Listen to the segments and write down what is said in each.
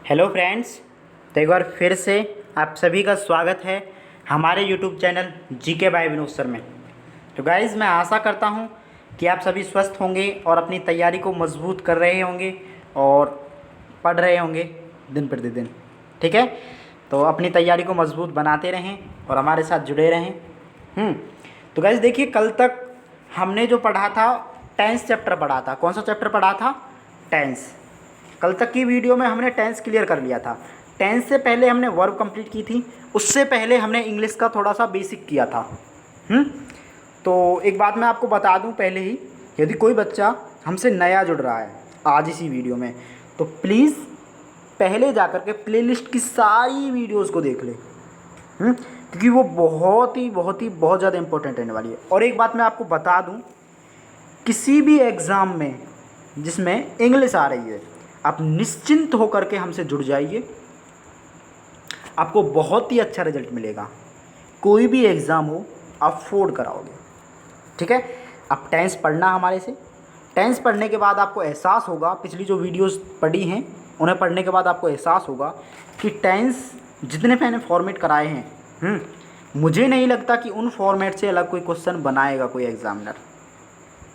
Hello friends, तो एक बार फिर से आप सभी का स्वागत है हमारे YouTube channel GK by Vinod sir में। तो गाइज़, मैं आशा करता हूं कि आप सभी स्वस्थ होंगे और अपनी तैयारी को मजबूत कर रहे होंगे और पढ़ रहे होंगे दिन प्रतिदिन। ठीक है, तो अपनी तैयारी को मजबूत बनाते रहें और हमारे साथ जुड़े रहें। तो गाइज़ देखिए, कल तक हमने जो पढ़ा था टेंस चैप्टर पढ़ा था। कौन सा चैप्टर पढ़ा था? टेंस। कल तक की वीडियो में हमने टेंस क्लियर कर लिया था। टेंस से पहले हमने वर्ब कंप्लीट की थी, उससे पहले हमने इंग्लिश का थोड़ा सा बेसिक किया था। तो एक बात मैं आपको बता दूं पहले ही, यदि कोई बच्चा हमसे नया जुड़ रहा है आज इसी वीडियो में, तो प्लीज़ पहले जा कर के प्लेलिस्ट की सारी वीडियोस को देख ले, क्योंकि वो बहुत ज़्यादा इंपॉर्टेंट रहने वाली है। और एक बात मैं आपको बता दूं, किसी भी एग्ज़ाम में जिसमें इंग्लिश आ रही है, आप निश्चिंत होकर के हमसे जुड़ जाइए, आपको बहुत ही अच्छा रिजल्ट मिलेगा। कोई भी एग्ज़ाम हो आप अफोर्ड कराओगे। ठीक है, आप टेंस पढ़ना हमारे से। टेंस पढ़ने के बाद आपको एहसास होगा, पिछली जो वीडियोस पढ़ी हैं उन्हें पढ़ने के बाद आपको एहसास होगा कि टेंस जितने मैंने फॉर्मेट कराए हैं, मुझे नहीं लगता कि उन फॉर्मेट से अलग कोई क्वेश्चन बनाएगा कोई एग्जामिनर।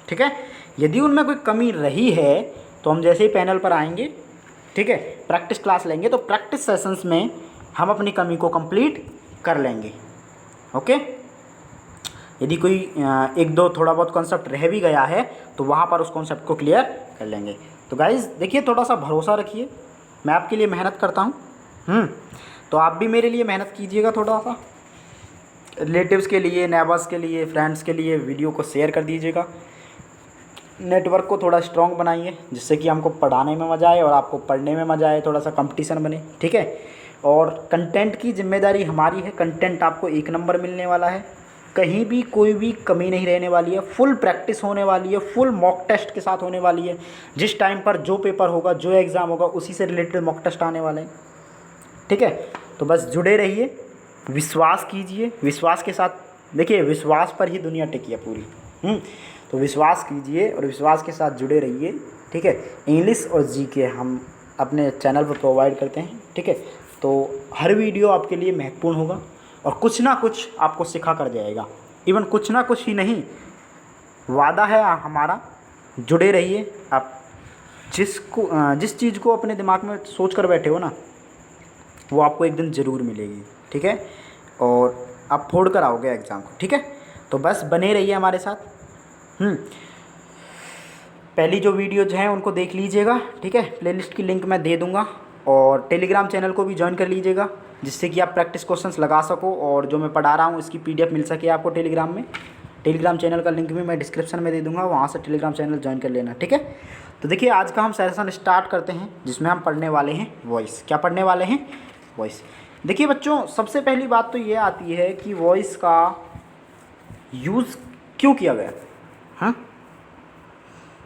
ठीक है, यदि उनमें कोई कमी रही है तो हम जैसे ही पैनल पर आएंगे, ठीक है, प्रैक्टिस क्लास लेंगे, तो प्रैक्टिस सेशंस में हम अपनी कमी को कंप्लीट कर लेंगे। ओके, यदि कोई एक दो थोड़ा बहुत कॉन्सेप्ट रह भी गया है तो वहाँ पर उस कॉन्सेप्ट को क्लियर कर लेंगे। तो गाइज़ देखिए, थोड़ा सा भरोसा रखिए, मैं आपके लिए मेहनत करता हूँ। तो आप भी मेरे लिए मेहनत कीजिएगा, थोड़ा सा रिलेटिव्स के लिए, नेबर्स के लिए, फ्रेंड्स के लिए वीडियो को शेयर कर दीजिएगा। नेटवर्क को थोड़ा स्ट्रॉन्ग बनाइए, जिससे कि हमको पढ़ाने में मज़ा आए और आपको पढ़ने में मज़ा आए, थोड़ा सा कंपटीशन बने। ठीक है, और कंटेंट की जिम्मेदारी हमारी है। कंटेंट आपको 1 नंबर मिलने वाला है, कहीं भी कोई भी कमी नहीं रहने वाली है। फुल प्रैक्टिस होने वाली है, फुल मॉक टेस्ट के साथ होने वाली है। जिस टाइम पर जो पेपर होगा, जो एग्ज़ाम होगा, उसी से रिलेटेड मॉक टेस्ट आने वाले हैं। ठीक है, तो बस जुड़े रहिए, विश्वास कीजिए। विश्वास के साथ देखिए, विश्वास पर ही दुनिया टिकी है पूरी। तो विश्वास कीजिए और विश्वास के साथ जुड़े रहिए। ठीक है, इंग्लिश और जीके हम अपने चैनल पर प्रोवाइड करते हैं। ठीक है, तो हर वीडियो आपके लिए महत्वपूर्ण होगा और कुछ ना कुछ आपको सिखा कर जाएगा। इवन कुछ ना कुछ ही नहीं, वादा है हमारा, जुड़े रहिए। आप जिस चीज़ को अपने दिमाग में सोच कर बैठे हो ना, वो आपको एक दिन ज़रूर मिलेगी। ठीक है, और आप फोड़ कर आओगे एग्ज़ाम को। ठीक है, तो बस बने रहिए हमारे साथ। पहली जो वीडियोज हैं उनको देख लीजिएगा। ठीक है, प्लेलिस्ट की लिंक मैं दे दूंगा, और टेलीग्राम चैनल को भी ज्वाइन कर लीजिएगा, जिससे कि आप प्रैक्टिस क्वेश्चंस लगा सको और जो मैं पढ़ा रहा हूँ इसकी PDF मिल सके आपको टेलीग्राम में। टेलीग्राम चैनल का लिंक भी मैं डिस्क्रिप्शन में दे दूंगा, वहाँ से टेलीग्राम चैनल ज्वाइन कर लेना। ठीक है, तो देखिए, आज का हम सेशन स्टार्ट करते हैं, जिसमें हम पढ़ने वाले हैं वॉइस। क्या पढ़ने वाले हैं? वॉइस। देखिए बच्चों, सबसे पहली बात तो ये आती है कि वॉइस का यूज़ क्यों किया गया। हाँ,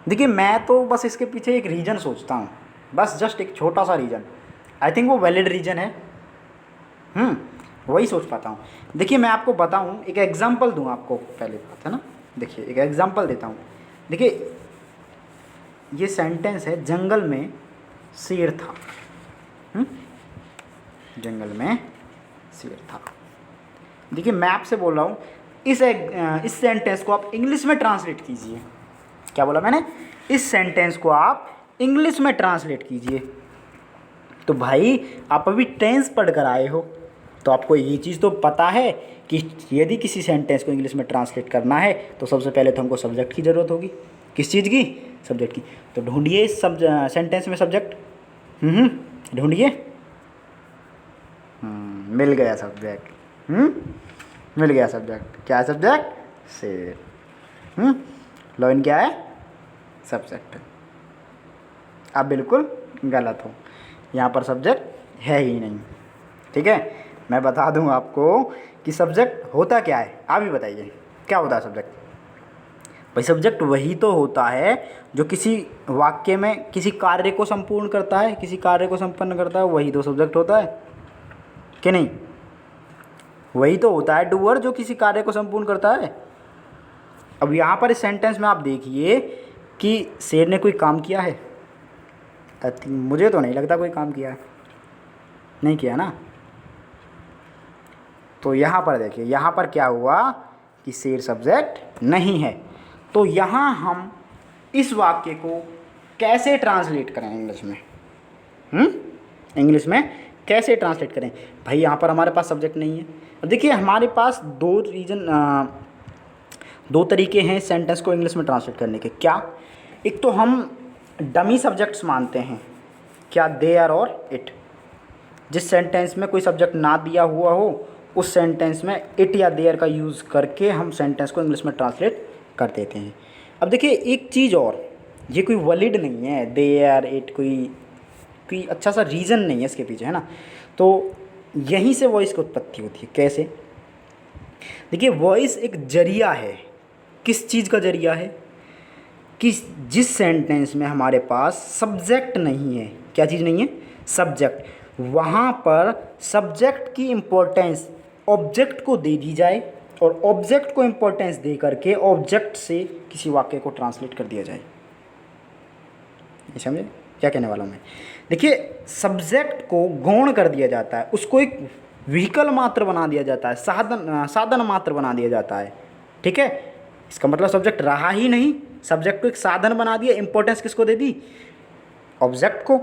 देखिए, मैं तो बस इसके पीछे एक रीज़न सोचता हूँ, बस जस्ट एक छोटा सा रीज़न। आई थिंक वो वैलिड रीज़न है। वही सोच पाता हूँ। देखिए, मैं आपको बताऊँ, एक एग्जांपल दूँ आपको, पहले बात है ना। देखिए, एक एग्जांपल देता हूँ। देखिए, ये सेंटेंस है, जंगल में शेर था। जंगल में शेर था। देखिए, मैं आपसे बोल रहा हूँ, इस सेंटेंस को आप इंग्लिश में ट्रांसलेट कीजिए। क्या बोला मैंने? इस सेंटेंस को आप इंग्लिश में ट्रांसलेट कीजिए। तो भाई, आप अभी टेंस पढ़ कर आए हो, तो आपको ये चीज़ तो पता है कि यदि किसी सेंटेंस को इंग्लिश में ट्रांसलेट करना है तो सबसे पहले तो हमको सब्जेक्ट की ज़रूरत होगी। किस चीज़ की? सब्जेक्ट की। तो ढूंढिए इस सेंटेंस में सब्जेक्ट। ढूंढिए। मिल गया सब्जेक्ट। मिल गया सब्जेक्ट। क्या है सब्जेक्ट? शेर। लॉइन क्या है? सब्जेक्ट। आप बिल्कुल गलत हो, यहाँ पर सब्जेक्ट है ही नहीं। ठीक है, मैं बता दूँ आपको कि सब्जेक्ट होता क्या है। आप ही बताइए, क्या होता है सब्जेक्ट? भाई, सब्जेक्ट वही तो होता है जो किसी वाक्य में किसी कार्य को संपूर्ण करता है, किसी कार्य को संपन्न करता है, वही तो सब्जेक्ट होता है कि नहीं? वही तो होता है डूअर, जो किसी कार्य को संपूर्ण करता है। अब यहाँ पर इस सेंटेंस में आप देखिए कि शेर ने कोई काम किया है। मुझे तो नहीं लगता कोई काम किया है। नहीं किया ना। तो यहाँ पर देखिए, यहाँ पर क्या हुआ कि शेर सब्जेक्ट नहीं है। तो यहाँ हम इस वाक्य को कैसे ट्रांसलेट करें इंग्लिश में? इंग्लिश में कैसे ट्रांसलेट करें भाई? यहाँ पर हमारे पास सब्जेक्ट नहीं है। अब देखिए हमारे पास दो तरीके हैं सेंटेंस को इंग्लिश में ट्रांसलेट करने के। क्या? एक तो हम डमी सब्जेक्ट्स मानते हैं, क्या? देयर और इट। जिस सेंटेंस में कोई सब्जेक्ट ना दिया हुआ हो उस सेंटेंस में इट या देयर का यूज़ करके हम सेंटेंस को इंग्लिश में ट्रांसलेट कर देते हैं। अब देखिए एक चीज़ और, ये कोई वैलिड नहीं है, देयर इट कोई अच्छा सा रीज़न नहीं है इसके पीछे, है ना। तो यहीं से वॉइस की उत्पत्ति होती है। कैसे? देखिए वॉइस एक जरिया है। किस चीज़ का जरिया है? कि जिस सेंटेंस में हमारे पास सब्जेक्ट नहीं है, क्या चीज़ नहीं है? सब्जेक्ट। वहाँ पर सब्जेक्ट की इम्पोर्टेंस ऑब्जेक्ट को दे दी जाए और ऑब्जेक्ट को इम्पोर्टेंस दे करके ऑब्जेक्ट से किसी वाक्य को ट्रांसलेट कर दिया जाए। ये समझे क्या कहने वाला हूँ मैं? देखिए सब्जेक्ट को गौण कर दिया जाता है, उसको एक व्हीकल मात्र बना दिया जाता है, साधन मात्र बना दिया जाता है। ठीक है, इसका मतलब सब्जेक्ट रहा ही नहीं, सब्जेक्ट को एक साधन बना दिया। इंपॉर्टेंस किसको दे दी? ऑब्जेक्ट को।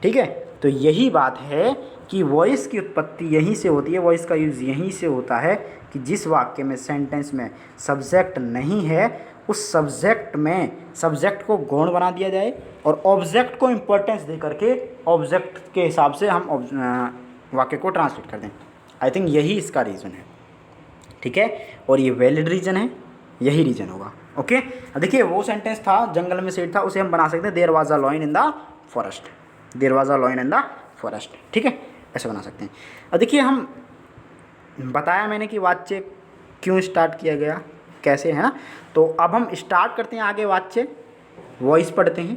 ठीक है, तो यही बात है कि वॉइस की उत्पत्ति यहीं से होती है, वॉइस का यूज़ यहीं से होता है कि जिस वाक्य में सेंटेंस में सब्जेक्ट नहीं है उस सब्जेक्ट में सब्जेक्ट को गौण बना दिया जाए और ऑब्जेक्ट को इम्पोर्टेंस दे करके ऑब्जेक्ट के हिसाब से हम वाक्य को ट्रांसलेट कर दें। आई थिंक यही इसका रीज़न है। ठीक है, और ये वैलिड रीज़न है, यही रीज़न होगा। ओके, अब देखिए वो सेंटेंस था जंगल में शेर था, उसे हम बना सकते हैं there was a lion in the forest. There was a lion in the forest. ठीक है, ऐसे बना सकते हैं। अब देखिए हम बताया मैंने कि वाच्य क्यों स्टार्ट किया गया, कैसे, है ना। तो अब हम स्टार्ट करते हैं आगे वाच्य, वॉइस पढ़ते हैं।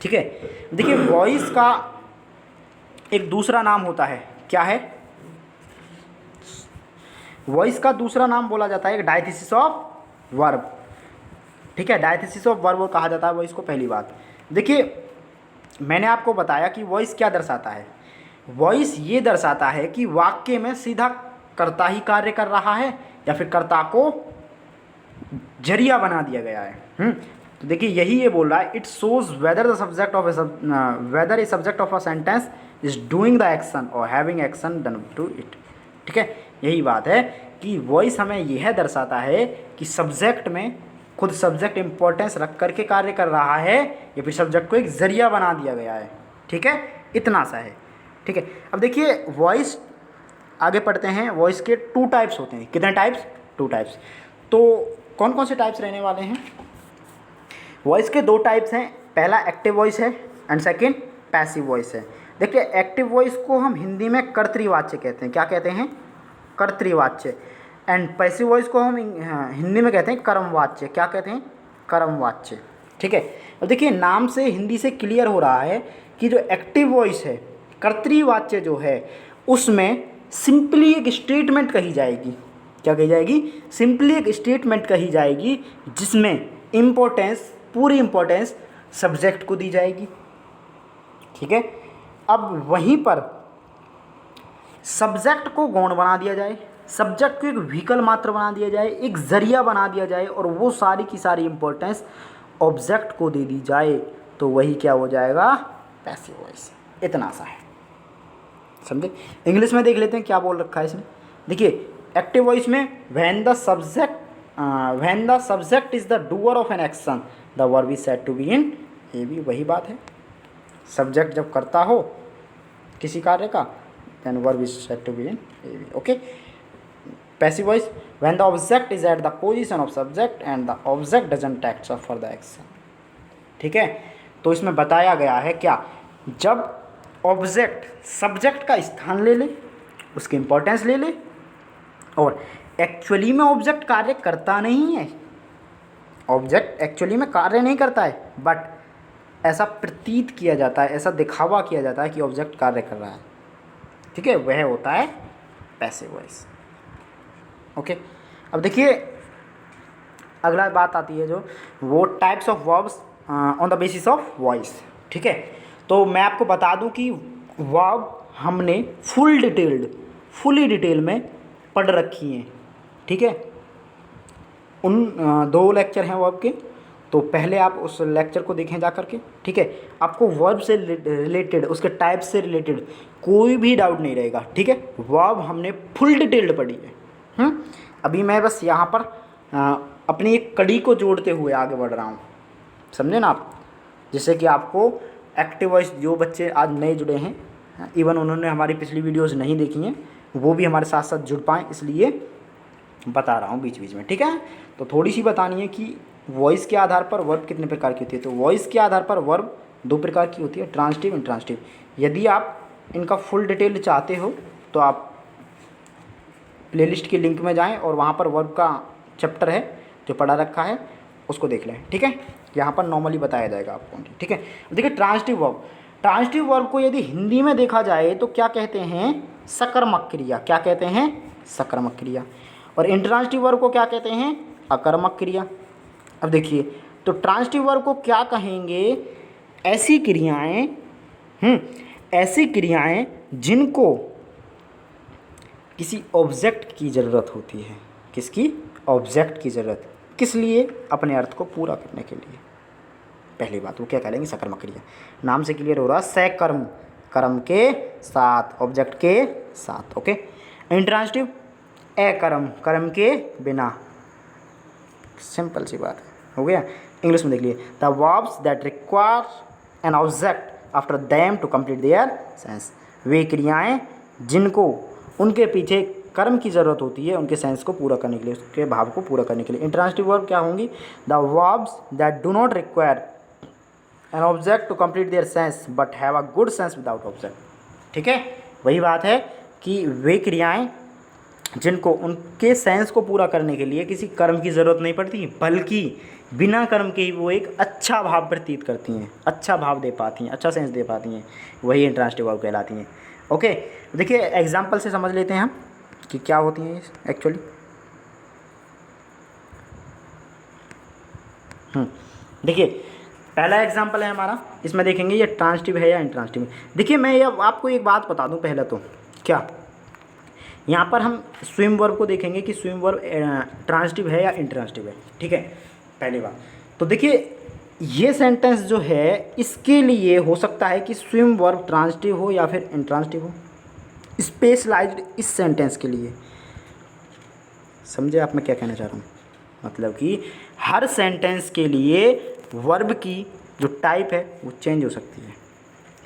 ठीक है, देखिए वॉइस का एक दूसरा नाम होता है, क्या है? वॉइस का दूसरा नाम बोला जाता है एक डायथीसिस ऑफ वर्ब। ठीक है, डायथीसिस ऑफ वर्ब कहा जाता है वॉइस को। पहली बात देखिए मैंने आपको बताया कि वॉइस क्या दर्शाता है। वॉइस ये दर्शाता है कि वाक्य में सीधा कर्ता ही कार्य कर रहा है या फिर कर्ता को जरिया बना दिया गया है। तो देखिए यही ये बोल रहा है, it shows whether the subject of whether a subject of a sentence is doing the action और having action done to it. ठीक है, यही बात है कि वॉइस हमें यह दर्शाता है कि सब्जेक्ट में खुद सब्जेक्ट इंपॉर्टेंस रख करके कार्य कर रहा है या फिर सब्जेक्ट को एक जरिया बना दिया गया है। ठीक है, इतना सा है। ठीक है, अब देखिए वॉइस आगे पढ़ते हैं। वॉइस के 2 टाइप्स होते हैं। कितने टाइप्स? 2 टाइप्स। तो कौन कौन से टाइप्स रहने वाले हैं? वॉइस के 2 टाइप्स हैं। पहला एक्टिव वॉइस है एंड सेकेंड पैसिव वॉइस है। देखिए एक्टिव वॉइस को हम हिंदी में कर्तृवाच्य कहते हैं। क्या कहते हैं? कर्तृवाच्य। एंड पैसिव वॉइस को हम हिंदी में कहते हैं कर्मवाच्य। क्या कहते हैं? कर्मवाच्य। ठीक है, अब देखिए नाम से हिंदी से क्लियर हो रहा है कि जो एक्टिव वॉइस है, कर्तृवाच्य जो है, उसमें सिंपली एक स्टेटमेंट कही जाएगी। क्या कही जाएगी? सिंपली एक स्टेटमेंट कही जाएगी जिसमें इम्पोर्टेंस, पूरी इम्पोर्टेंस सब्जेक्ट को दी जाएगी। ठीक है, अब वहीं पर सब्जेक्ट को गौण बना दिया जाए, सब्जेक्ट को एक व्हीकल मात्र बना दिया जाए, एक जरिया बना दिया जाए और वो सारी की सारी इम्पोर्टेंस ऑब्जेक्ट को दे दी जाए, तो वही क्या हो जाएगा? Passive voice. इतना सा है, समझे। इंग्लिश में देख लेते हैं क्या बोल रखा है इसने। देखिए एक्टिव वॉइस में when the subject is the doer of an action the verb is said to be in A B. वही बात है, सब्जेक्ट जब करता हो किसी कार्य का then verb is said to be in A B. Okay, passive voice when the object is at the position of subject and the object doesn't act for the action. ठीक है, तो इसमें बताया गया है क्या, जब ऑब्जेक्ट सब्जेक्ट का स्थान ले ले, उसकी इंपॉर्टेंस ले ले और एक्चुअली में ऑब्जेक्ट कार्य करता नहीं है, ऑब्जेक्ट एक्चुअली में कार्य नहीं करता है, बट ऐसा प्रतीत किया जाता है, ऐसा दिखावा किया जाता है कि ऑब्जेक्ट कार्य कर रहा है। ठीक है, वह होता है पैसिव वॉइस। ओके, अब देखिए अगला बात आती है जो वो types of verbs on the basis of voice. ठीक है, तो मैं आपको बता दूं कि वर्ब हमने फुली डिटेल में पढ़ रखी हैं, ठीक है। उन 2 लेक्चर हैं वर्ब के, तो पहले आप उस लेक्चर को देखें जा करके, ठीक है। आपको वर्ब से रिलेटेड, उसके टाइप से रिलेटेड कोई भी डाउट नहीं रहेगा, ठीक है। वर्ब हमने फुल डिटेल्ड पढ़ी है। अभी मैं बस यहाँ पर अपनी एक कड़ी को जोड़ते हुए आगे बढ़ रहा हूँ, समझे ना आप। जिससे कि आपको एक्टिव वॉइस, जो बच्चे आज नए जुड़े हैं, इवन उन्होंने हमारी पिछली वीडियोज़ नहीं देखी हैं, वो भी हमारे साथ साथ जुड़ पाएँ, इसलिए बता रहा हूँ बीच बीच में, ठीक है। तो थोड़ी सी बतानी है कि वॉइस के आधार पर वर्ब कितने प्रकार की होती है। तो वॉइस के आधार पर वर्ब 2 प्रकार की होती है, ट्रांजिटिव, इंट्रांजिटिव। यदि आप इनका फुल डिटेल चाहते हो तो आप प्लेलिस्ट के लिंक में जाएं और वहाँ पर वर्ब का चैप्टर है जो पढ़ा रखा है, उसको देख लें, ठीक है। यहाँ पर नॉर्मली बताया जाएगा आपको, ठीक है। देखिए ट्रांजिटिव वर्ब को यदि हिंदी में देखा जाए तो क्या कहते हैं, सकर्मक क्रिया। क्या कहते हैं, सकर्मक क्रिया। और इंट्रांजिटिव वर्ब को क्या कहते हैं, अकर्मक क्रिया। अब देखिए, तो ट्रांजिटिव वर्ब को क्या कहेंगे, ऐसी क्रियाएं जिनको किसी ऑब्जेक्ट की ज़रूरत होती है। किसकी, ऑब्जेक्ट की ज़रूरत, किस लिए, अपने अर्थ को पूरा करने के लिए। पहली बात वो क्या कहेंगे, सकर्मक क्रिया। नाम से क्लियर हो रहा है, सकर्म, कर्म के साथ, ऑब्जेक्ट के साथ, ओके। इंट्रांजिटिव, अकर्म, कर्म के बिना, सिंपल सी बात है, हो गया। इंग्लिश में देख लिए, the verbs that require an object after them to complete their sense. वे क्रियाएं जिनको उनके पीछे कर्म की ज़रूरत होती है उनके सेंस को पूरा करने के लिए, उसके भाव को पूरा करने के लिए। इंट्रांजिटिव वर्ब क्या होंगी, the verbs that do not require an object to complete their sense but have a good sense without object, ठीक है। वही बात है कि वे क्रियाएं जिनको उनके सेंस को पूरा करने के लिए किसी कर्म की ज़रूरत नहीं पड़ती, बल्कि बिना कर्म के ही वो एक अच्छा भाव प्रतीत करती हैं, अच्छा भाव दे पाती हैं, अच्छा सेंस दे पाती हैं, वही इंट्रांजिटिव वर्ब कहलाती हैं, ओके। देखिए एग्जांपल से समझ लेते हैं हम कि क्या होती हैं एक्चुअली। देखिए पहला एग्जांपल है हमारा, इसमें देखेंगे ये ट्रांजिटिव है या इंट्रांजिटिव। देखिए मैं ये आपको एक बात बता दूं पहले तो, क्या यहाँ पर हम स्विम वर्ब को देखेंगे कि स्विम वर्ब ट्रांजिटिव है या इंट्रांजिटिव है, ठीक है, पहली बात। तो देखिए ये सेंटेंस जो है इसके लिए हो सकता है कि स्विम वर्ब ट्रांजिटिव हो या फिर इंट्रांजिटिव हो, स्पेशलाइज्ड इस सेंटेंस के लिए। समझे आप मैं क्या कहना चाह रहा हूँ, मतलब कि हर सेंटेंस के लिए वर्ब की जो टाइप है वो चेंज हो सकती है।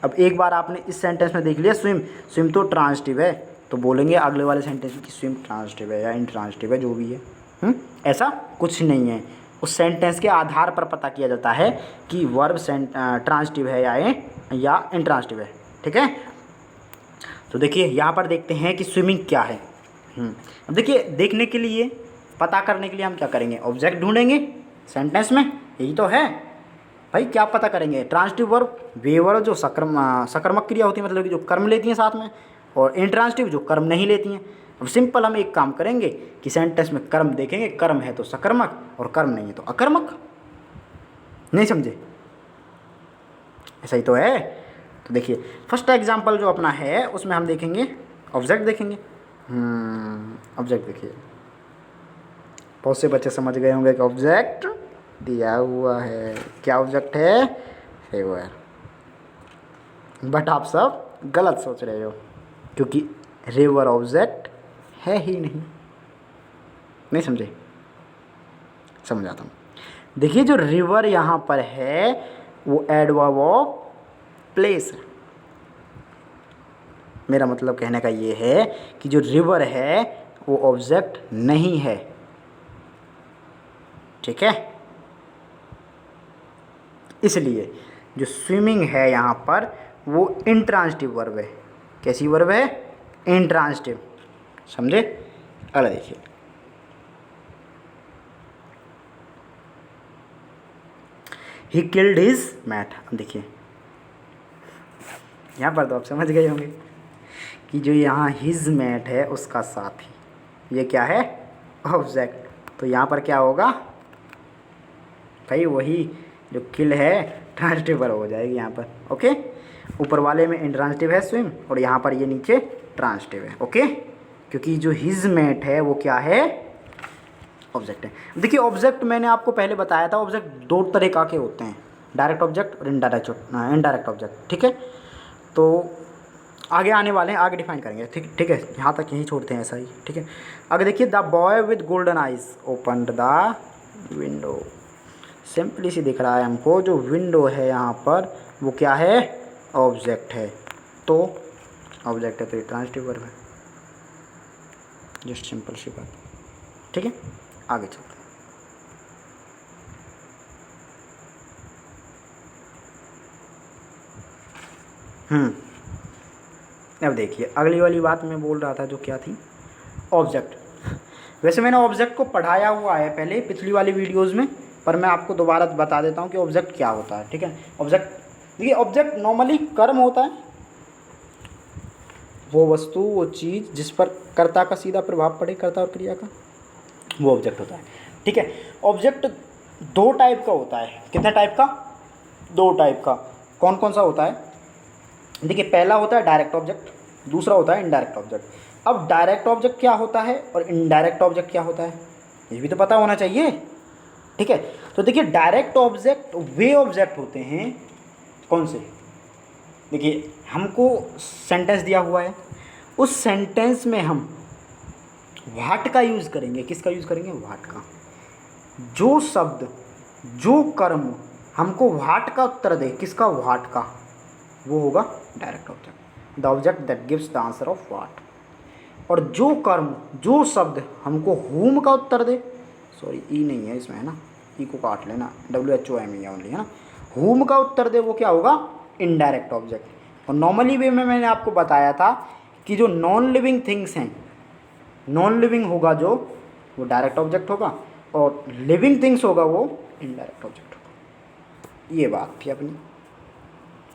अब एक बार आपने इस सेंटेंस में देख लिया स्विम तो ट्रांजिटिव है, तो बोलेंगे अगले वाले सेंटेंस में कि स्विम ट्रांजिटिव है या इंट्रांजिटिव है, जो भी है। ऐसा कुछ नहीं है, उस सेंटेंस के आधार पर पता किया जाता है कि वर्ब ट्रांजिटिव है या इंट्रांजिटिव है, ठीक है। तो देखिए यहाँ पर देखते हैं कि स्विमिंग क्या है। अब देखिए देखने के लिए, पता करने के लिए हम क्या करेंगे, ऑब्जेक्ट ढूंढेंगे सेंटेंस में, यही तो है भाई। क्या पता करेंगे, ट्रांजिटिव वर्ब वे वर्ब जो सकर्मक क्रिया होती है, मतलब कि जो कर्म लेती हैं साथ में, और इंट्रांजिटिव जो कर्म नहीं लेती हैं। अब सिंपल हम एक काम करेंगे कि सेंटेंस में कर्म देखेंगे, कर्म है तो सकर्मक और कर्म नहीं है तो अकर्मक। नहीं समझे, ऐसा ही तो है। तो देखिए फर्स्ट एग्जांपल जो अपना है उसमें हम देखेंगे ऑब्जेक्ट देखेंगे। ऑब्जेक्ट देखिए, बहुत से बच्चे समझ गए होंगे कि ऑब्जेक्ट दिया हुआ है। क्या ऑब्जेक्ट है, फेवर। बट आप सब गलत सोच रहे हो, क्योंकि रिवर ऑब्जेक्ट है ही नहीं समझे, समझाता हूँ। देखिए जो रिवर यहाँ पर है वो एडवर्ब ऑफ प्लेस है। मेरा मतलब कहने का ये है कि जो रिवर है वो ऑब्जेक्ट नहीं है, ठीक है। इसलिए जो स्विमिंग है यहाँ पर वो इंट्रांजिटिव वर्ब है। कैसी वर्ब है, इंट्रांजिटिव, समझे। अगला देखिए, ही किल्ड हिज मैट। देखिए यहाँ पर तो आप समझ गए होंगे कि जो यहाँ हिज मैट है उसका साथी, ये क्या है, ऑब्जेक्ट। तो यहाँ पर क्या होगा भाई, वही जो किल है ट्रांजिटिव वर्ब हो जाएगी यहाँ पर, ओके। ऊपर वाले में इंट्रांसिटिव है स्विम, और यहाँ पर ये नीचे ट्रांसिटिव है। ओके, क्योंकि जो हिज मेट है वो क्या है, ऑब्जेक्ट है। देखिए ऑब्जेक्ट मैंने आपको पहले बताया था, ऑब्जेक्ट दो तरीक़ा के होते हैं, डायरेक्ट ऑब्जेक्ट और इनडायरेक्ट ऑब्जेक्ट। ठीक है, तो आगे आने वाले हैं, आगे डिफाइन करेंगे। ठीक है, यहाँ तक यहीं छोड़ते हैं ऐसा ही। ठीक है, आगे देखिए, the boy with golden eyes opened the window. Simply सी दिख रहा है हमको, जो विंडो है यहाँ पर वो क्या है, ऑब्जेक्ट है। तो ऑब्जेक्ट है तो ये ट्रांसिटिव वर्ब है, जस्ट सिंपल सी बात। ठीक है, आगे चलते हैं। अब देखिए अगली वाली बात मैं बोल रहा था जो क्या थी, ऑब्जेक्ट। वैसे मैंने ऑब्जेक्ट को पढ़ाया हुआ है पहले पिछली वाली वीडियोस में, पर मैं आपको दोबारा बता देता हूँ कि ऑब्जेक्ट क्या होता है। ठीक है, ऑब्जेक्ट देखिए, ऑब्जेक्ट नॉर्मली कर्म होता है, वो वस्तु वो चीज़ जिस पर कर्ता का सीधा प्रभाव पड़े, कर्ता और क्रिया का, वो ऑब्जेक्ट होता है। ठीक है, ऑब्जेक्ट दो टाइप का होता है। कितने टाइप का, दो टाइप का। कौन कौन सा होता है, देखिए पहला होता है डायरेक्ट ऑब्जेक्ट, दूसरा होता है इनडायरेक्ट ऑब्जेक्ट। अब डायरेक्ट ऑब्जेक्ट क्या होता है और इनडायरेक्ट ऑब्जेक्ट क्या होता है, ये भी तो पता होना चाहिए। ठीक है, तो देखिए डायरेक्ट ऑब्जेक्ट वे ऑब्जेक्ट होते हैं, कौन से, देखिए हमको सेंटेंस दिया हुआ है, उस सेंटेंस में हम व्हाट का यूज़ करेंगे। किसका यूज़ करेंगे, व्हाट का। जो शब्द जो कर्म हमको व्हाट का उत्तर दे, किसका, व्हाट का, वो होगा direct object, the object that gives the answer of what. और जो कर्म जो शब्द हमको whom का उत्तर दे, सॉरी ई नहीं है इसमें, है ना, ई को काट लेना, WHOME है ओनली, है ना, whom का उत्तर दे वो क्या होगा, इनडायरेक्ट ऑब्जेक्ट। और नॉर्मली वे में मैंने आपको बताया था कि जो नॉन लिविंग थिंग्स हैं, नॉन लिविंग होगा जो, वो डायरेक्ट ऑब्जेक्ट होगा, और लिविंग थिंग्स होगा वो इनडायरेक्ट ऑब्जेक्ट होगा। ये बात थी अपनी,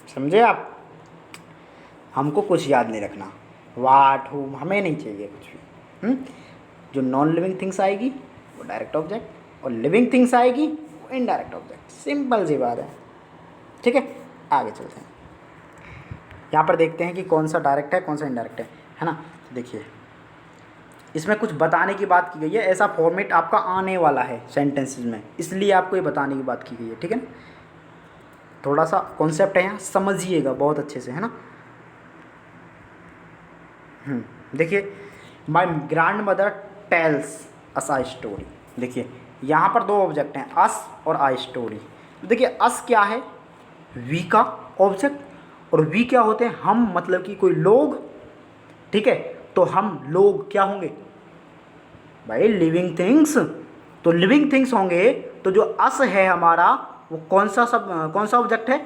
समझे आप। हमको कुछ याद नहीं रखना, वाट हूम हमें नहीं चाहिए कुछ भी। जो नॉन लिविंग थिंग्स आएगी वो डायरेक्ट ऑब्जेक्ट, और लिविंग थिंग्स आएगी वो इनडायरेक्ट ऑब्जेक्ट। सिंपल सी बात है। ठीक है, आगे चलते हैं। यहाँ पर देखते हैं कि कौन सा डायरेक्ट है कौन सा इनडायरेक्ट है ना। देखिए इसमें कुछ बताने की बात की गई है, ऐसा फॉर्मेट आपका आने वाला है सेंटेंसेस में, इसलिए आपको ये बताने की बात की गई है। ठीक है ना, थोड़ा सा कॉन्सेप्ट है यहाँ, समझिएगा बहुत अच्छे से, है ना। देखिए, my grandmother tells us a story. देखिए यहाँ पर दो ऑब्जेक्ट हैं, अस और आ स्टोरी। देखिए अस क्या है, वी का ऑब्जेक्ट, और वी क्या होते हैं, हम, मतलब कि कोई लोग। ठीक है, तो हम लोग क्या होंगे भाई, लिविंग थिंग्स। तो लिविंग थिंग्स होंगे, तो जो अस है हमारा वो कौन सा ऑब्जेक्ट है,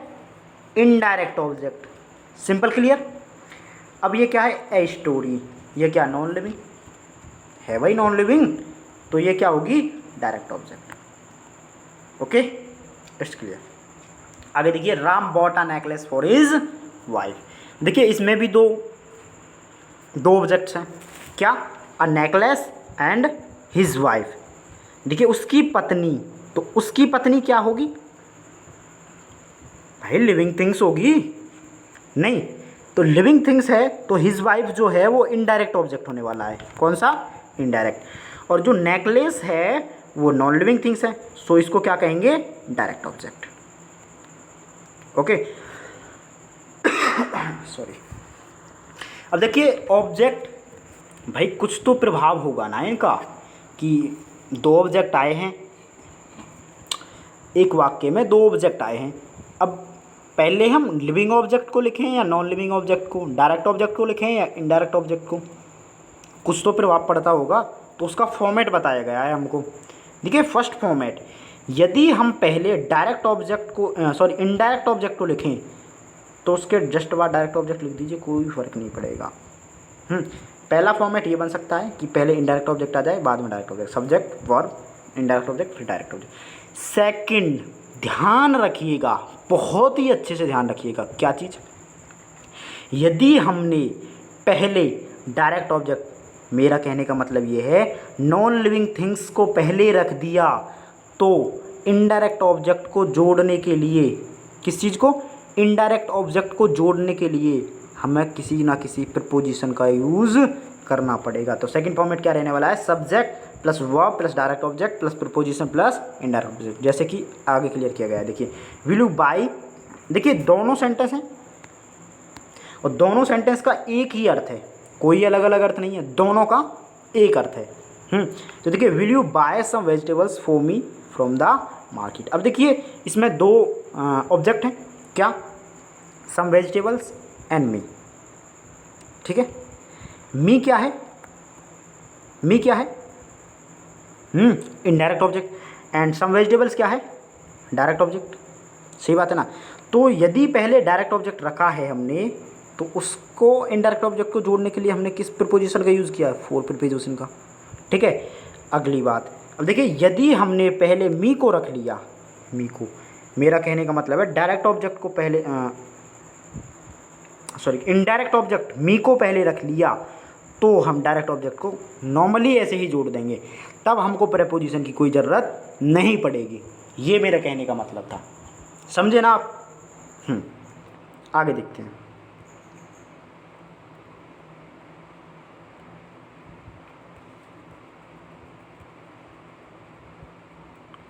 इनडायरेक्ट ऑब्जेक्ट। Simple clear. अब ये क्या है, ए स्टोरी, ये क्या, नॉन लिविंग है भाई, नॉन लिविंग, तो ये क्या होगी, direct object. Okay, it's clear. आगे देखिए, Ram bought a necklace for his wife. देखिए इसमें भी दो ऑब्जेक्ट्स हैं, क्या, a necklace and his wife. देखिए उसकी पत्नी, तो उसकी पत्नी क्या होगी भाई, लिविंग थिंग्स होगी नहीं, तो लिविंग थिंग्स है, तो हिज वाइफ जो है वो इनडायरेक्ट ऑब्जेक्ट होने वाला है। कौन सा, इनडायरेक्ट। और जो नेकलेस है वो नॉन लिविंग थिंग्स है, सो इसको क्या कहेंगे, डायरेक्ट ऑब्जेक्ट। Okay, sorry. अब देखिए ऑब्जेक्ट, भाई कुछ तो प्रभाव होगा ना इनका, कि दो ऑब्जेक्ट आए हैं, एक वाक्य में दो ऑब्जेक्ट आए हैं। अब पहले हम लिविंग ऑब्जेक्ट को लिखें या नॉन लिविंग ऑब्जेक्ट को, डायरेक्ट ऑब्जेक्ट को लिखें या इनडायरेक्ट ऑब्जेक्ट को, कुछ तो प्रभाव पड़ता होगा, तो उसका फॉर्मेट बताया गया है हमको। देखिए फर्स्ट फॉर्मेट, यदि हम पहले डायरेक्ट ऑब्जेक्ट को इनडायरेक्ट ऑब्जेक्ट को लिखें, तो उसके जस्ट बाद डायरेक्ट ऑब्जेक्ट लिख दीजिए, कोई फ़र्क नहीं पड़ेगा। पहला फॉर्मेट ये बन सकता है कि पहले इनडायरेक्ट ऑब्जेक्ट आ जाए, बाद में direct object, subject verb, indirect object, फिर डायरेक्ट ऑब्जेक्ट। सेकंड, ध्यान रखिएगा, बहुत ही अच्छे से ध्यान रखिएगा, क्या चीज़, यदि हमने पहले डायरेक्ट ऑब्जेक्ट, मेरा कहने का मतलब ये है नॉन लिविंग थिंग्स को पहले रख दिया, तो इनडायरेक्ट ऑब्जेक्ट को जोड़ने के लिए, किस चीज़ को, इनडायरेक्ट ऑब्जेक्ट को जोड़ने के लिए हमें किसी ना किसी प्रीपोजिशन का यूज़ करना पड़ेगा। तो सेकंड फॉर्मेट क्या रहने वाला है, subject plus verb plus direct object plus preposition plus indirect object, जैसे कि आगे क्लियर किया गया है। देखिए विल यू बाई, देखिए दोनों सेंटेंस हैं और दोनों सेंटेंस का एक ही अर्थ है, कोई अलग अलग अर्थ नहीं है, दोनों का एक अर्थ है। तो देखिए will you buy some vegetables for me from the market. अब देखिए इसमें दो ऑब्जेक्ट हैं, क्या, सम वेजिटेबल्स एंड मी, ठीक है। मी क्या है, मी क्या है, indirect object, and some vegetables क्या है, डायरेक्ट ऑब्जेक्ट, सही बात है ना। तो यदि पहले डायरेक्ट ऑब्जेक्ट रखा है हमने, तो उसको इनडायरेक्ट ऑब्जेक्ट को जोड़ने के लिए हमने किस प्रीपोजिशन का यूज़ किया, फोर प्रीपोजिशन का, ठीक है। अगली बात, अब देखिए यदि हमने पहले मी को रख लिया, मी को, मेरा कहने का मतलब है डायरेक्ट ऑब्जेक्ट को पहले इनडायरेक्ट ऑब्जेक्ट मी को पहले रख लिया, तो हम डायरेक्ट ऑब्जेक्ट को नॉर्मली ऐसे ही जोड़ देंगे, तब हमको प्रीपोजिशन की कोई ज़रूरत नहीं पड़ेगी। ये मेरा कहने का मतलब था, समझे ना आप। आगे देखते हैं।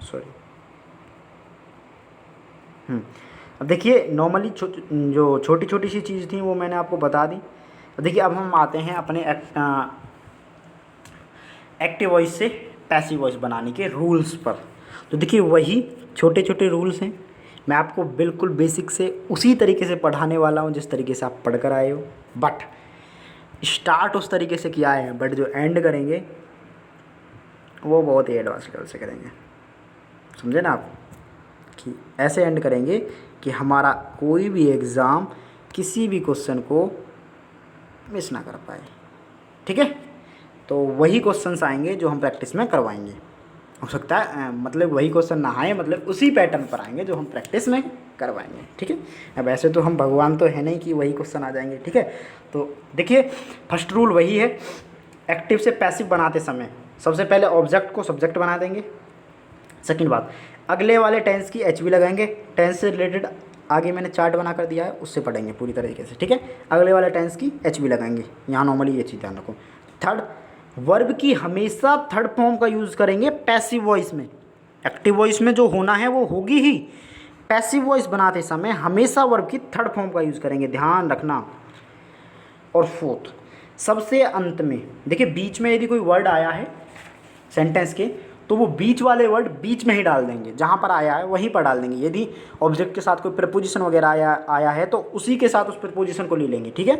सॉरी, अब देखिए नॉर्मली जो छोटी छोटी सी चीज़ थी वो मैंने आपको बता दी। देखिए अब हम आते हैं अपने एक्टिव वॉइस से पैसिव वॉइस बनाने के रूल्स पर। तो देखिए वही छोटे छोटे रूल्स हैं, मैं आपको बिल्कुल बेसिक से उसी तरीके से पढ़ाने वाला हूँ जिस तरीके से आप पढ़ कर आए हो, बट स्टार्ट उस तरीके से किया है, बट जो एंड करेंगे वो बहुत ही एडवांस लेवल से करेंगे, समझे ना आप, कि ऐसे एंड करेंगे कि हमारा कोई भी एग्ज़ाम किसी भी क्वेश्चन को मिस ना कर पाए, ठीक है। तो वही क्वेश्चंस आएंगे जो हम प्रैक्टिस में करवाएंगे, हो सकता है मतलब वही क्वेश्चन ना आए, मतलब उसी पैटर्न पर आएंगे जो हम प्रैक्टिस में करवाएंगे, ठीक है। अब ऐसे तो हम भगवान तो है नहीं कि वही क्वेश्चन आ जाएंगे, ठीक है। तो देखिए फर्स्ट रूल वही है, एक्टिव से पैसिव बनाते समय सबसे पहले ऑब्जेक्ट को सब्जेक्ट बना देंगे। सेकंड बात, अगले वाले टेंस की एच वी लगाएंगे, टेंस से रिलेटेड आगे मैंने चार्ट बना कर दिया है, उससे पढ़ेंगे पूरी तरीके से, ठीक है। अगले वाले टेंस की एच वी लगाएंगे, यहाँ नॉर्मली ये चीज़ ध्यान रखो। थर्ड, वर्ब की हमेशा थर्ड फॉर्म का यूज़ करेंगे पैसिव वॉइस में, एक्टिव वॉइस में जो होना है वो होगी ही, पैसिव वॉइस बनाते समय हमेशा वर्ब की थर्ड फॉर्म का यूज़ करेंगे, ध्यान रखना। और फोर्थ, सबसे अंत में देखिए बीच में यदि कोई वर्ड आया है सेंटेंस के, तो वो बीच वाले वर्ड बीच में ही डाल देंगे, जहाँ पर आया है वहीं पर डाल देंगे। यदि ऑब्जेक्ट के साथ कोई प्रीपोजिशन वगैरह आया है तो उसी के साथ उस प्रीपोजिशन को ले लेंगे, ठीक है।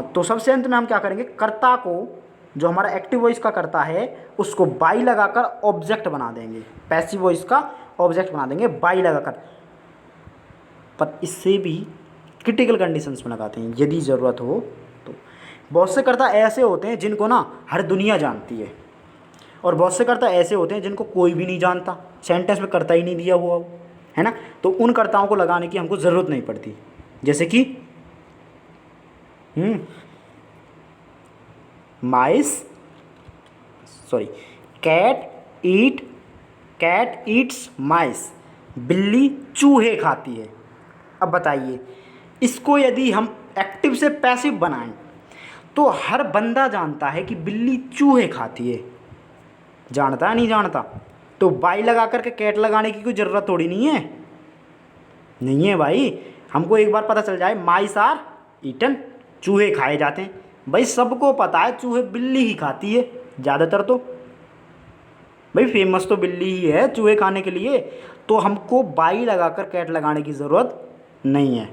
तो सबसे अंत में हम क्या करेंगे, कर्ता को, जो हमारा एक्टिव वॉइस का कर्ता है, उसको बाई लगाकर ऑब्जेक्ट बना देंगे, पैसिव वॉइस का ऑब्जेक्ट बना देंगे बाई लगाकर। पर इससे भी क्रिटिकल कंडीशंस में लगाते हैं यदि ज़रूरत हो तो। बहुत से कर्ता ऐसे होते हैं जिनको ना हर दुनिया जानती है, और बहुत से कर्ता ऐसे होते हैं जिनको कोई भी नहीं जानता, सेंटेंस में कर्ता ही नहीं दिया हुआ हो, है ना। तो उन कर्ताओं को लगाने की हमको ज़रूरत नहीं पड़ती, जैसे कि कैट ईट्स माइस, बिल्ली चूहे खाती है। अब बताइए इसको यदि हम एक्टिव से पैसिव बनाएं तो हर बंदा जानता है कि बिल्ली चूहे खाती है, जानता है नहीं जानता, तो बाई लगा करके कैट लगाने की कोई ज़रूरत थोड़ी नहीं है, नहीं है भाई। हमको एक बार पता चल जाए माइस आर ईटन, चूहे खाए जाते हैं, भाई सबको पता है चूहे बिल्ली ही खाती है ज़्यादातर, तो भाई फेमस तो बिल्ली ही है चूहे खाने के लिए, तो हमको बाई लगाकर कैट लगाने की ज़रूरत नहीं है।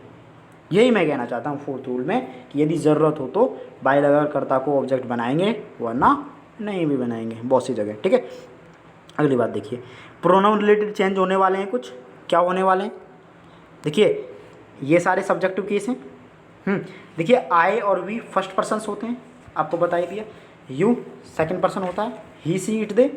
यही मैं कहना चाहता हूँ फोर्थ रूल में, कि यदि ज़रूरत हो तो बाई लगाकर कर्ता को ऑब्जेक्ट बनाएंगे, वरना नहीं भी बनाएंगे बहुत सी जगह, ठीक है। अगली बात देखिए, प्रोनाउन रिलेटेड चेंज होने वाले हैं कुछ, क्या होने वाले हैं, देखिए ये सारे सब्जेक्टिव केस हैं। देखिए आई और वी फर्स्ट पर्सन्स होते हैं, आपको बता ही दिया। यू सेकंड पर्सन होता है, he she it they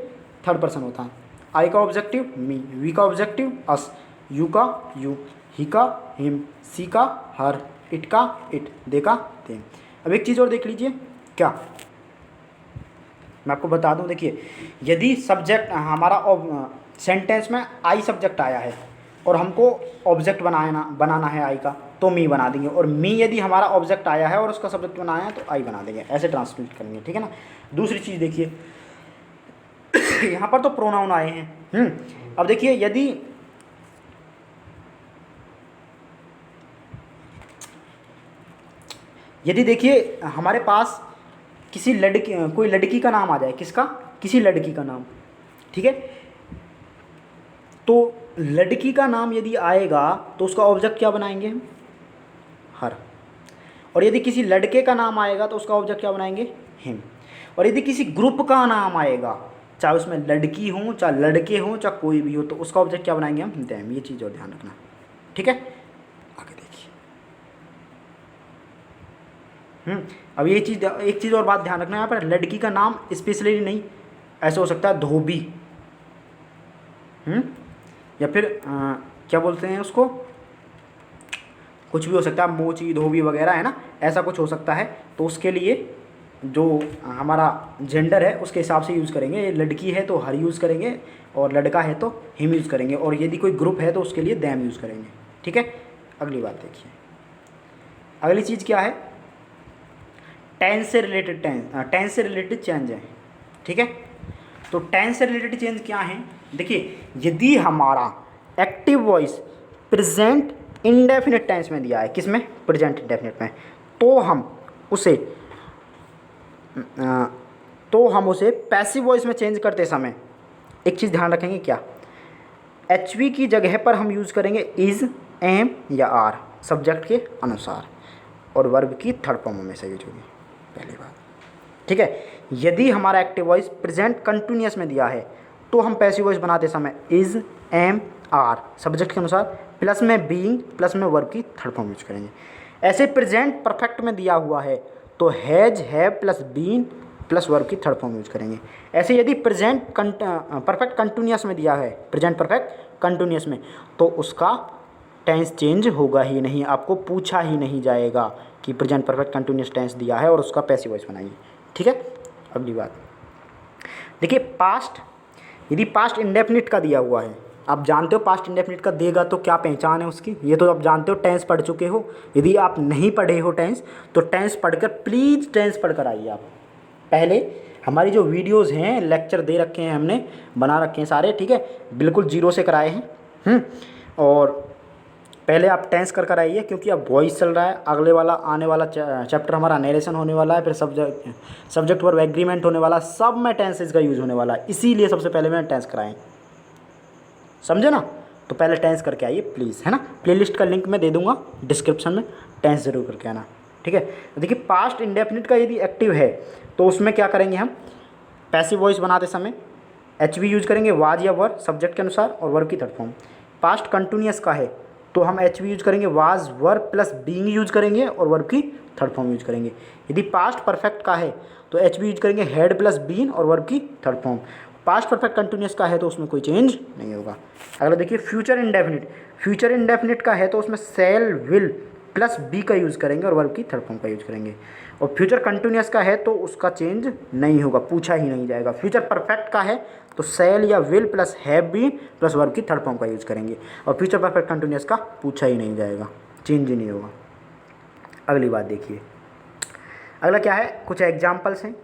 third person होता है। आई का ऑब्जेक्टिव मी, वी का ऑब्जेक्टिव अस, यू का यू, ही का हिम, सी का हर, इट का इट, दे का देम। अब एक चीज़ और देख लीजिए, क्या मैं आपको बता दूं, देखिए यदि सब्जेक्ट हमारा सेंटेंस में आई सब्जेक्ट आया है, और हमको ऑब्जेक्ट बनाना है आई का, तो मी बना देंगे। और मी यदि हमारा ऑब्जेक्ट आया है और उसका सब्जेक्ट बनाया है तो आई बना देंगे, ऐसे ट्रांसलेट करेंगे, ठीक है ना। दूसरी चीज़ देखिए यहाँ पर तो प्रोनाउन आए हैं। अब देखिए यदि देखिए हमारे पास कोई लड़की का नाम आ जाए, किसका, किसी लड़की का नाम, ठीक है। तो लड़की का नाम यदि आएगा तो उसका ऑब्जेक्ट क्या बनाएंगे हम, हर। और यदि किसी लड़के का नाम आएगा तो उसका ऑब्जेक्ट क्या बनाएंगे, हिम। और यदि किसी ग्रुप का नाम आएगा, चाहे उसमें लड़की हो चाहे लड़के हों चाहे कोई भी हो, तो उसका ऑब्जेक्ट क्या बनाएंगे हम, देम। ये चीज़ और ध्यान रखना, ठीक है। आगे देखिए। अब ये चीज़, एक चीज़ और बात ध्यान रखना, यहाँ पर लड़की का नाम स्पेशली नहीं, ऐसा हो सकता है धोबी, या फिर क्या बोलते हैं उसको, कुछ भी हो सकता है, मोची, धोबी वगैरह, है ना, ऐसा कुछ हो सकता है। तो उसके लिए जो हमारा जेंडर है उसके हिसाब से यूज़ करेंगे। लड़की है तो हर यूज़ करेंगे, और लड़का है तो हिम यूज़ करेंगे, और यदि कोई ग्रुप है तो उसके लिए दैम यूज़ करेंगे, ठीक है। अगली बात देखिए, अगली चीज़ क्या है, टेंस से रिलेटेड चेंज है, ठीक है। तो टेंस से रिलेटेड चेंज क्या है, देखिए यदि हमारा active voice present indefinite tense में दिया है, किसमें, प्रेजेंट इंडेफिनिट में, तो हम उसे पैसिव वॉइस में चेंज करते समय एक चीज़ ध्यान रखेंगे, क्या, एचवी की जगह पर हम यूज़ करेंगे इज़, एम या आर सब्जेक्ट के अनुसार, और वर्ब की थर्ड फॉर्म में से यूज होगी, पहली बात, ठीक है। यदि हमारा एक्टिव वॉइस प्रेजेंट कंटिन्यूअस में दिया है तो हम पैसिव वॉइस बनाते समय इज़, एम, आर सब्जेक्ट के अनुसार, प्लस में बीइंग, प्लस में वर्ब की थर्ड फॉर्म यूज करेंगे। ऐसे प्रेजेंट परफेक्ट में दिया हुआ है तो has, have plus been plus verb की थर्ड फॉर्म यूज करेंगे। ऐसे यदि प्रेजेंट परफेक्ट कंटिन्यूअस में दिया है, प्रेजेंट परफेक्ट कंटिन्यूअस में, तो उसका टेंस चेंज होगा ही नहीं, आपको पूछा ही नहीं जाएगा कि प्रेजेंट परफेक्ट कंटिन्यूअस टेंस दिया है और उसका पैसिव वॉइस बनाइए, ठीक है। अगली बात देखिए, पास्ट, यदि पास्ट इंडेफिनिट का दिया हुआ है, आप जानते हो पास्ट इंडेफिनिट का देगा तो क्या पहचान है उसकी, ये तो आप जानते हो, टेंस पढ़ चुके हो। यदि आप नहीं पढ़े हो टेंस, तो टेंस पढ़कर प्लीज़ टेंस पढ़कर आइए आप। पहले हमारी जो वीडियोस हैं, लेक्चर दे रखे हैं हमने, बना रखे हैं सारे, ठीक है, बिल्कुल जीरो से कराए हैं। और पहले आप टेंस कर आइए, क्योंकि अब वॉइस चल रहा है, अगले वाला आने वाला चैप्टर हमारा नरेशन होने वाला है, फिर सब्जेक्ट वर्ब एग्रीमेंट होने वाला, सब में टेंसेस का यूज़ होने वाला है, इसीलिए सबसे पहले मैंने टेंस कराएं, समझे ना। तो पहले टेंस करके आइए प्लीज़, है ना। प्लेलिस्ट का लिंक मैं दे दूंगा डिस्क्रिप्शन में, टेंस ज़रूर करके आना, ठीक है। देखिए पास्ट इंडेफिनिट का यदि एक्टिव है तो उसमें क्या करेंगे हम, पैसिव वॉइस बनाते समय एच वी यूज करेंगे, वाज या वर सब्जेक्ट के अनुसार, और वर्ब की थर्ड फॉर्म। पास्ट कंटिन्यूअस का है तो हम एच वी यूज करेंगे, was, were plus being use करेंगे, और वर्ब की थर्ड फॉर्म यूज करेंगे। यदि पास्ट परफेक्ट का है तो एच वी यूज करेंगे, हैड प्लस बीन, और वर्ब की third form. Past perfect continuous का है तो उसमें कोई चेंज नहीं होगा। अगला देखिए फ्यूचर इंडेफिनिट, फ्यूचर इंडेफिनिट का है तो उसमें सेल, विल प्लस बी का यूज़ करेंगे और वर्ब की थर्ड फॉर्म का यूज़ करेंगे। और फ्यूचर कंटिन्यूअस का है तो उसका चेंज नहीं होगा, पूछा ही नहीं जाएगा। फ्यूचर परफेक्ट का है तो सेल या will plus have been plus verb की थर्ड फॉर्म का यूज़ करेंगे। और फ्यूचर परफेक्ट कंटिन्यूअस का पूछा ही नहीं जाएगा, चेंज ही नहीं होगा। अगली बात देखिए, अगला क्या है, कुछ एग्जाम्पल्स हैं।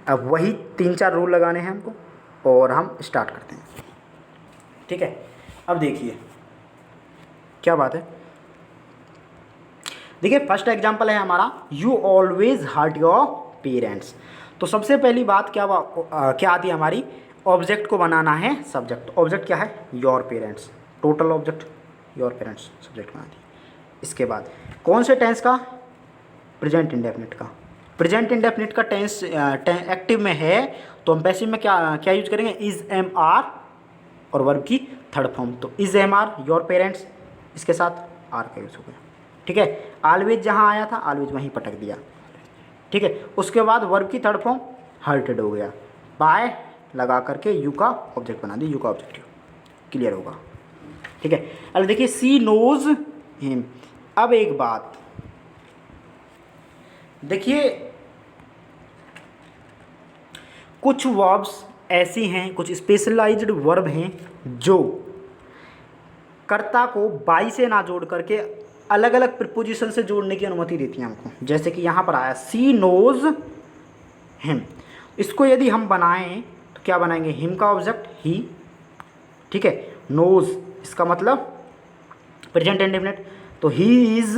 अब वही 3-4 रूल लगाने हैं हमको और हम स्टार्ट करते हैं, ठीक है। अब देखिए क्या बात है, देखिए फर्स्ट एग्जाम्पल है हमारा, you always hurt your parents. तो सबसे पहली बात क्या आती है हमारी, ऑब्जेक्ट को बनाना है सब्जेक्ट। ऑब्जेक्ट क्या है, your parents, total object your parents subject बना दिया। इसके बाद कौन से टेंस का, प्रेजेंट इंडेफिनिट का। प्रेजेंट इंडेफिनिट का टेंस एक्टिव में है तो हम पैसिव में क्या यूज करेंगे, इज एम आर और वर्ब की थर्ड फॉर्म। तो is am are your parents, इसके साथ आर का यूज हो गया, ठीक है। ऑलवेज जहाँ आया था ऑलवेज वहीं पटक दिया, ठीक है। उसके बाद वर्ब की थर्ड फॉर्म हर्टेड हो गया, बाय लगा करके यू का ऑब्जेक्ट बना दी, यू का ऑब्जेक्टिव, क्लियर होगा, ठीक है। अब देखिए सी नोज हिम। अब एक बात देखिए, कुछ वर्ब्स ऐसी हैं, कुछ स्पेशलाइज्ड वर्ब हैं जो कर्ता को बाई से ना जोड़ करके अलग अलग प्रीपोजिशन से जोड़ने की अनुमति देती है हमको। जैसे कि यहाँ पर आया सी नोज हिम, इसको यदि हम बनाएं तो क्या बनाएंगे, हिम का ऑब्जेक्ट ही, ठीक है, नोज इसका मतलब प्रेजेंट इंडेफिनिट, तो ही इज,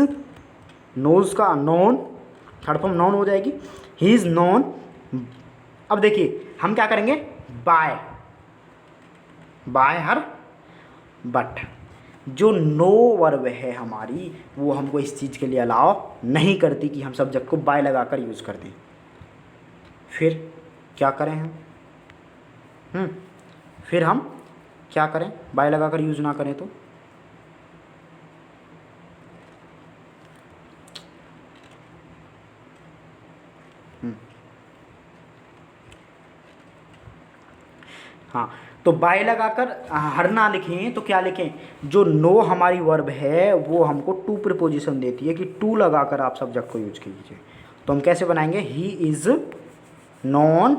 नोज का नॉन, थर्ड फॉर्म नॉन हो जाएगी, ही इज नॉन। अब देखिए हम क्या करेंगे, बाय, बाय हर, बट जो नो वर्ब है हमारी वो हमको इस चीज़ के लिए अलाउ नहीं करती कि हम सब्जेक्ट को बाय लगाकर यूज़ कर दें। फिर क्या करें हम, फिर हम क्या करें, बाय लगाकर यूज़ ना करें तो हाँ, तो बाय लगाकर हर ना लिखें तो क्या लिखें, जो नो हमारी वर्ब है वो हमको टू प्रीपोजिशन देती है कि टू लगाकर आप सब्जेक्ट को यूज कीजिए। तो हम कैसे बनाएंगे, ही इज नॉन,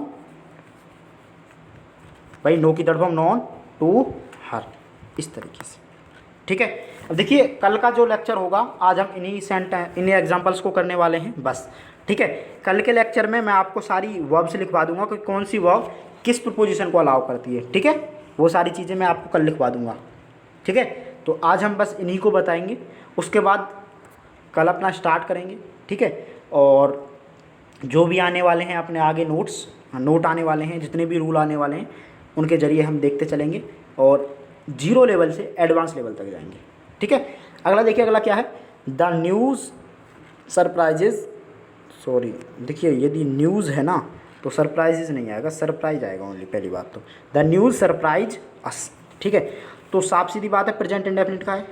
भाई नो की third form known to her, इस तरीके से, ठीक है। अब देखिए कल का जो लेक्चर होगा आज हम इन्हीं एग्जांपल्स को करने वाले हैं बस, ठीक है। कल के लेक्चर में मैं आपको सारी वर्ब्स लिखवा दूंगा कि कौन सी वर्ब किस प्रीपोजिशन को अलाउ करती है, ठीक है, वो सारी चीज़ें मैं आपको कल लिखवा दूंगा, ठीक है। तो आज हम बस इन्हीं को बताएंगे, उसके बाद कल अपना स्टार्ट करेंगे, ठीक है। और जो भी आने वाले हैं अपने आगे नोट आने वाले हैं, जितने भी रूल आने वाले हैं उनके ज़रिए हम देखते चलेंगे और 0 लेवल से एडवांस लेवल तक जाएंगे, ठीक है। अगला देखिए, अगला क्या है, द न्यूज़ सरप्राइजेज, सॉरी देखिए यदि न्यूज़ है ना तो सरप्राइजेज नहीं आएगा, सरप्राइज आएगा ओनली, पहली बात तो द न्यूज़ सरप्राइज अस, ठीक है। तो साफ सीधी बात है, प्रेजेंट इंडेफिनिट का है,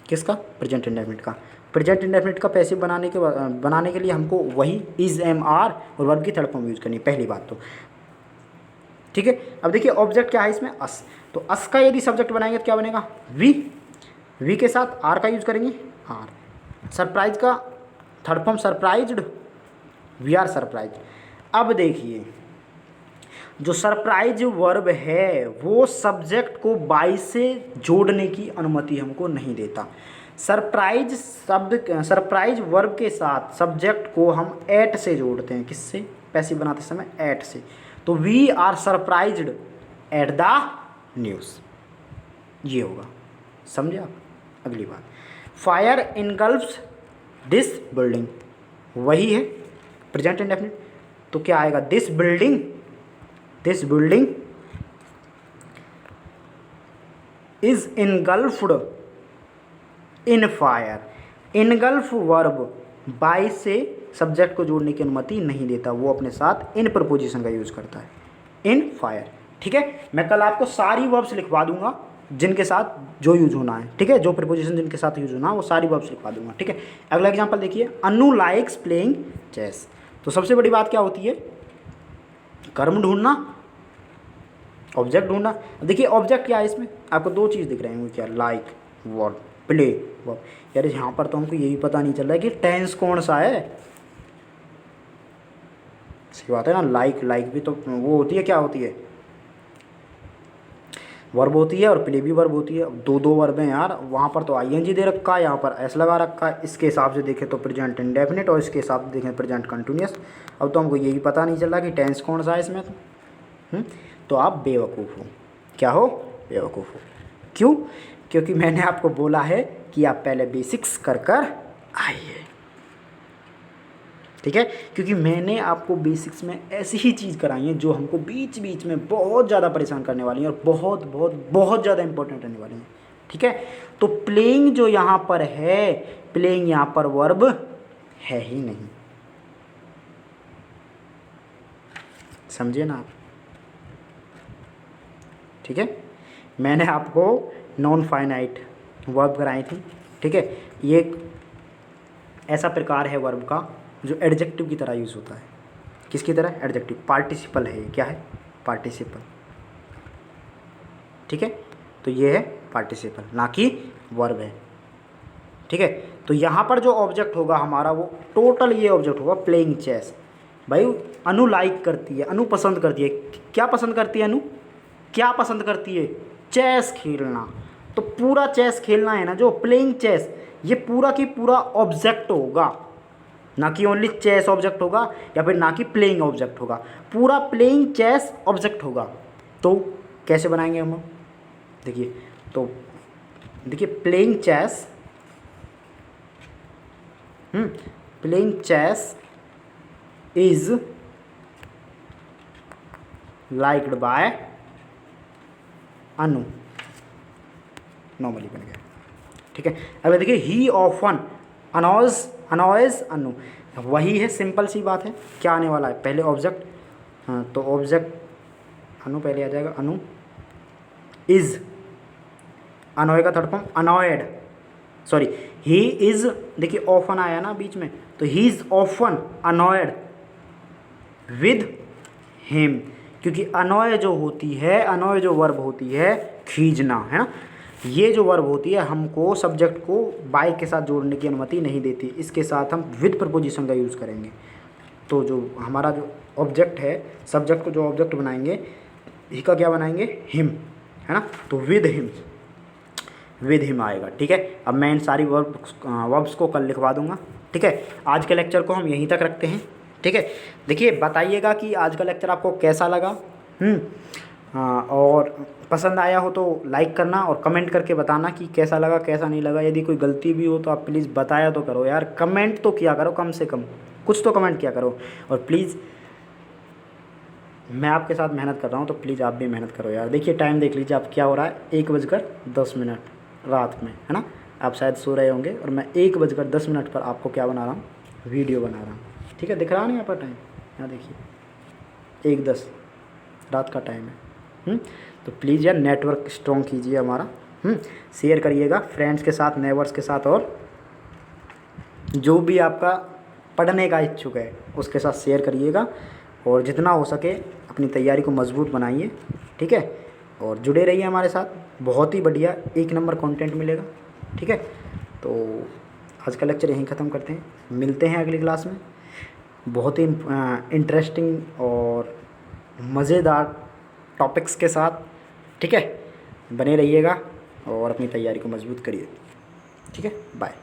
किसका, प्रेजेंट इंडेफिनिट का। प्रेजेंट इंडेफिनिट का पैसिव बनाने के लिए हमको वही इज एम आर और वर्ब की थर्ड फॉर्म यूज़ करनी है, पहली बात तो, ठीक है। अब देखिए ऑब्जेक्ट क्या है इसमें, अस, तो अस का यदि सब्जेक्ट बनाएंगे तो क्या बनेगा, वी के साथ आर का यूज़ करेंगे, आर। सरप्राइज का third form surprised, we are surprise. अब देखिए जो सरप्राइज वर्ब है वो सब्जेक्ट को बाई से जोड़ने की अनुमति हमको नहीं देता। सरप्राइज वर्ब के साथ सब्जेक्ट को हम एट से जोड़ते हैं, किससे, पैसिव बनाते समय एट से। तो we are surprised at the news, ये होगा, समझे आप। अगली बात, फायर इनगल्फ्स दिस बिल्डिंग, वही है प्रेजेंट इंडेफिनिट, तो क्या आएगा, this building is इनगल्फ्ड in fire. Engulf verb by से सब्जेक्ट को जोड़ने की अनुमति नहीं देता, वो अपने साथ इन प्रपोजिशन का यूज करता है, इन फायर, ठीक है। मैं कल आपको सारी वर्ब्स लिखवा दूंगा जिनके साथ जो यूज होना है, ठीक है, जो प्रीपोजिशन जिनके साथ यूज होना है वो सारी वर्ब्स लिखवा दूंगा, ठीक है। अगला एग्जांपल देखिए, अनु लाइक्स प्लेइंग चेस। तो सबसे बड़ी बात क्या होती है, कर्म ढूंढना, ऑब्जेक्ट ढूंढना। देखिए ऑब्जेक्ट क्या है इसमें, आपको दो चीज़ दिख रहे हैं, क्या, लाइक वर्ब, प्ले वर्ब। यार यहाँ पर तो हमको यही पता नहीं चल रहा है कि टेंस कौन सा है, सही बात है ना। लाइक भी तो वो होती है, क्या होती है, वर्ब होती है, और प्ले भी वर्ब होती है। दो वर्ब हैं यार, वहाँ पर तो आईएनजी दे रखा है, यहाँ पर एस लगा रखा है। इसके हिसाब से देखें तो प्रेजेंट इंडेफिनिट, और इसके हिसाब से देखें प्रेजेंट कंटिन्यूअस। अब तो हमको यही पता नहीं चल रहा कि टेंस कौन सा है इसमें तो आप बेवकूफ़ हो, क्या हो, बेवकूफ़ हो। क्यों, क्योंकि मैंने आपको बोला है कि आप पहले बेसिक्स कर आइए, ठीक है। क्योंकि मैंने आपको बेसिक्स में ऐसी ही चीज़ कराई है जो हमको बीच बीच में बहुत ज़्यादा परेशान करने वाली है और बहुत बहुत बहुत ज़्यादा इंपॉर्टेंट रहने वाली है, ठीक है। तो प्लेइंग जो यहाँ पर है, प्लेइंग यहाँ पर वर्ब है ही नहीं, समझिए ना आप, ठीक है। मैंने आपको नॉन फाइनाइट वर्ब कराई थी, ठीक है। ये एक ऐसा प्रकार है वर्ब का जो एडजेक्टिव की तरह यूज़ होता है, किसकी तरह, एडजेक्टिव, पार्टिसिपल है, ये क्या है, पार्टिसिपल, ठीक है। तो ये है पार्टिसिपल, ना कि वर्ब है, ठीक है। तो यहाँ पर जो ऑब्जेक्ट होगा हमारा वो टोटल ये ऑब्जेक्ट होगा, प्लेइंग चेस। भाई अनु लाइक करती है, अनु पसंद करती है, क्या पसंद करती है अनु, क्या पसंद करती है, चेस खेलना। तो पूरा चेस खेलना है ना, जो प्लेइंग चेस, ये पूरा की पूरा ऑब्जेक्ट होगा, ना कि ओनली चेस ऑब्जेक्ट होगा या फिर ना कि प्लेइंग ऑब्जेक्ट होगा, पूरा प्लेइंग चेस ऑब्जेक्ट होगा। तो कैसे बनाएंगे हम? देखिए, तो देखिए playing chess, playing chess is liked by Anu, normally बन गया, ठीक है। अगर देखिए ही ऑफन अनॉयज अनु, वही है, सिंपल सी बात है। क्या आने वाला है पहले? ऑब्जेक्ट, हाँ तो ऑब्जेक्ट अनु पहले आ जाएगा। अनु इज, अनॉय का third form annoyed, sorry he is, देखिए ऑफन आया ना बीच में, तो he is often annoyed with him, क्योंकि अनॉय जो होती है, अनॉय जो वर्ब होती है खींचना, है ना, ये जो वर्ब होती है हमको सब्जेक्ट को बाय के साथ जोड़ने की अनुमति नहीं देती, इसके साथ हम विद प्रपोजिशन का यूज़ करेंगे। तो जो हमारा जो ऑब्जेक्ट है, सब्जेक्ट को जो ऑब्जेक्ट बनाएंगे, ही का क्या बनाएंगे? हिम, है ना, तो विद हिम आएगा, ठीक है। अब मैं इन सारी वर्ब्स को कल लिखवा दूंगा, ठीक है। आज के लेक्चर को हम यहीं तक रखते हैं, ठीक है। देखिए बताइएगा कि आज का लेक्चर आपको कैसा लगा, और पसंद आया हो तो लाइक करना और कमेंट करके बताना कि कैसा लगा कैसा नहीं लगा। यदि कोई गलती भी हो तो आप प्लीज़ बताया तो करो यार, कमेंट तो किया करो, कम से कम कुछ तो कमेंट किया करो। और प्लीज़ मैं आपके साथ मेहनत कर रहा हूँ तो प्लीज़ आप भी मेहनत करो यार। देखिए टाइम देख लीजिए आप, क्या हो रहा है, 1:10 रात में, है ना। आप शायद सो रहे होंगे और मैं 1:10 पर आपको क्या बना रहा हूँ, वीडियो बना रहा हूँ, ठीक है। दिख रहा नहीं यहाँ पर टाइम, यहाँ देखिए 1:10 रात का टाइम है। तो प्लीज़ यार नेटवर्क स्ट्रॉन्ग कीजिए हमारा, शेयर करिएगा फ्रेंड्स के साथ, नेबर्स के साथ, और जो भी आपका पढ़ने का इच्छुक है उसके साथ शेयर करिएगा। और जितना हो सके अपनी तैयारी को मजबूत बनाइए, ठीक है। और जुड़े रहिए हमारे साथ, बहुत ही बढ़िया 1 नंबर कंटेंट मिलेगा, ठीक है। तो आज का लेक्चर यहीं ख़त्म करते हैं, मिलते हैं अगली क्लास में बहुत ही इंटरेस्टिंग और मज़ेदार टॉपिक्स के साथ, ठीक है। बने रहिएगा और अपनी तैयारी को मजबूत करिए, ठीक है। बाय।